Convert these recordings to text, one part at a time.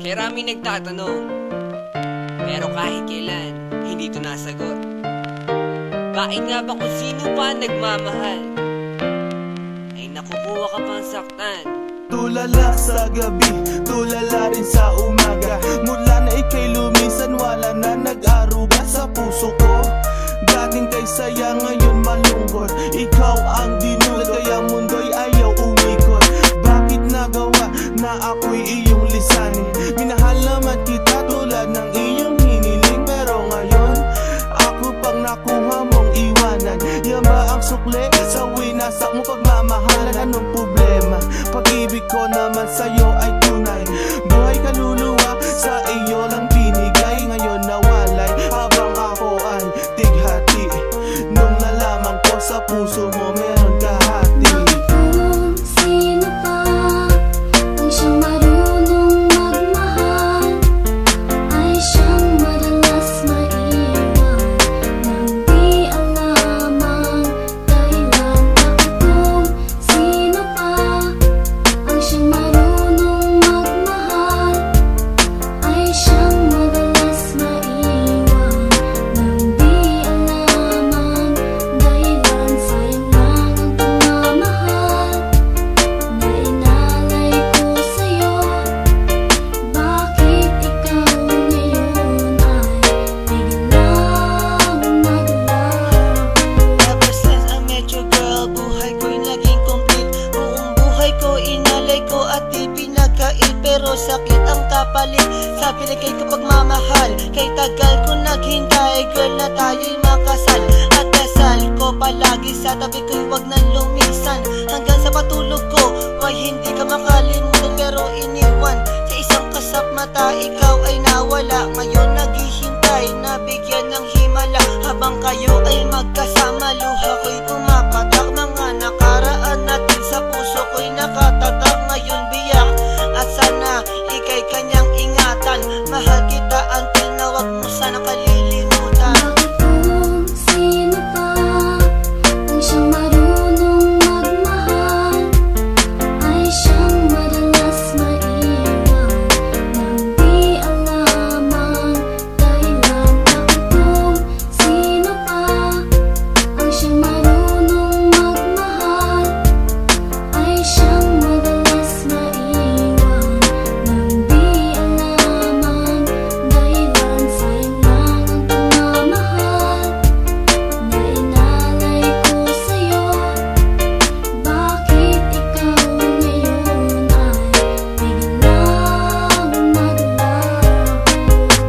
Maraming nagtatanong, pero kahit kailan, hindi ito nasagot. Bakit nga ba kung sino pa nagmamahal ay nakukuha ka pang saktan? Tulala sa gabi, tulala rin sa umaga. Mula na ika'y lumisan, wala na nag-aruga sa puso ko. Dating kay saya, ngayon malungkot. Ikaw ang dinulad, kaya mundo'y ayaw umikot. Bakit nagawa na ako'y iyong lisanin? Minahal naman kita tulad ng iyong hiniling, pero ngayon ako pang nakuha mong iwanan. Yan ba ang sukle sa winasak mo pagmamahalan? Anong problema? Pag-ibig ko naman sa'yo ay tunay. Buhay kaluluwa sa iyo lang binigay. Ngayon nawalay habang ako ay tighati. Nung nalaman ko sa puso mo meron kahati. Kung sino pa ang siyang marunong magmahal, ay siyang madalas maiwan nang di alam ang dahilan. Kung sino pa ang siyang marunong magmahal, ay siyang madalas maiwan nang di alam ang dahilan. Sayang lang ang pagmamahal na inalay ko sa'yo. Bakit ikaw ngayon ay biglang naglaho? Ever since I met you, girl, buhay ko'y naging complete. Buong buhay ko inalay ko at di pinagkait, pero sakit ang kapalit sa binigay ko pagmamahal. Kay tagal ko naghintay, girl, na tayo'y makasal. At dasal ko palagi sa tabi ko'y wag nang lumisan. Hanggang sa patulog ko, may hindi ka makalimutan, pero iniwan sa isang kasap mata. Ikaw ay nawala, ngayon naghihintay na bigyan ng himala. Habang kayo ay magkasama, luha ko'y pumapatak. Mga nakaraan natin sa puso ko'y nakatatak. Ngayon biyak at sana ika'y kanyang ingatan. Mahal kita until na wag mo sana kalilimutan. Bakit kung sino pa ang siyang marunong magmahal, ay siyang madalas maiwan nang di alam ang dahilan? Bakit kung sino pa ang siyang marunong magmahal, ay siyang madalas maiwan nang di alam ang dahilan? Sayang lang ang pagmamahal na inalay ko sa'yo. Bakit ikaw ngayon ay biglang naglaho?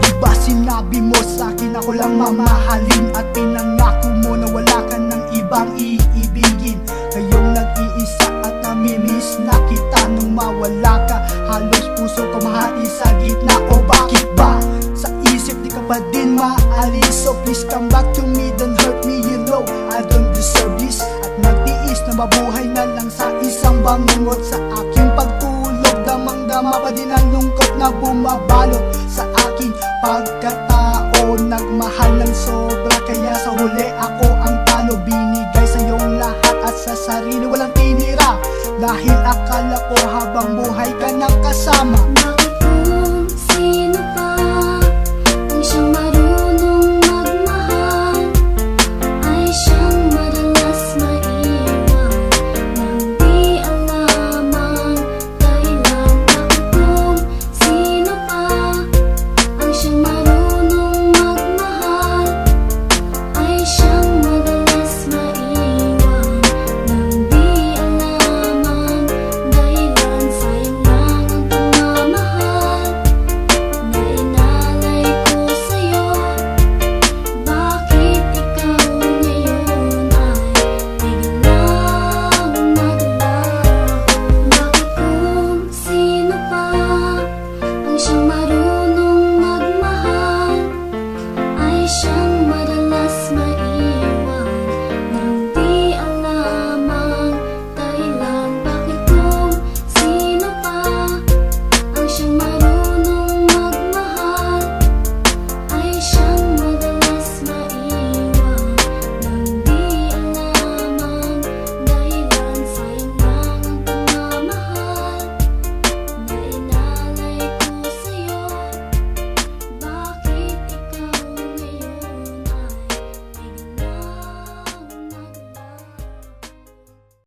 Diba sinabi mo sa'kin ako lang mamahalin, at pinangako mo na wala ka ng ibang iibigin. Ngayong nag-iisa at namimiss na kita. Nung mawala ka, halos puso ko mahati sa gitna. O bakit ba sa isip di ka pa din maalis? So please come back to me, don't hurt me, you know I don't deserve this. At nagtiis na mabuhay na lang sa isang bangungot. Sa aking pagtulog, damang-dama pa din ang lungkot na bumabalot sa aking pagkatao. Nagmahal ng sobra, kaya sa huli ako ang talo. Binigay sa iyong lahat at sa sarili walang tinira, dahil akala ko habang buhay ka nang kasama.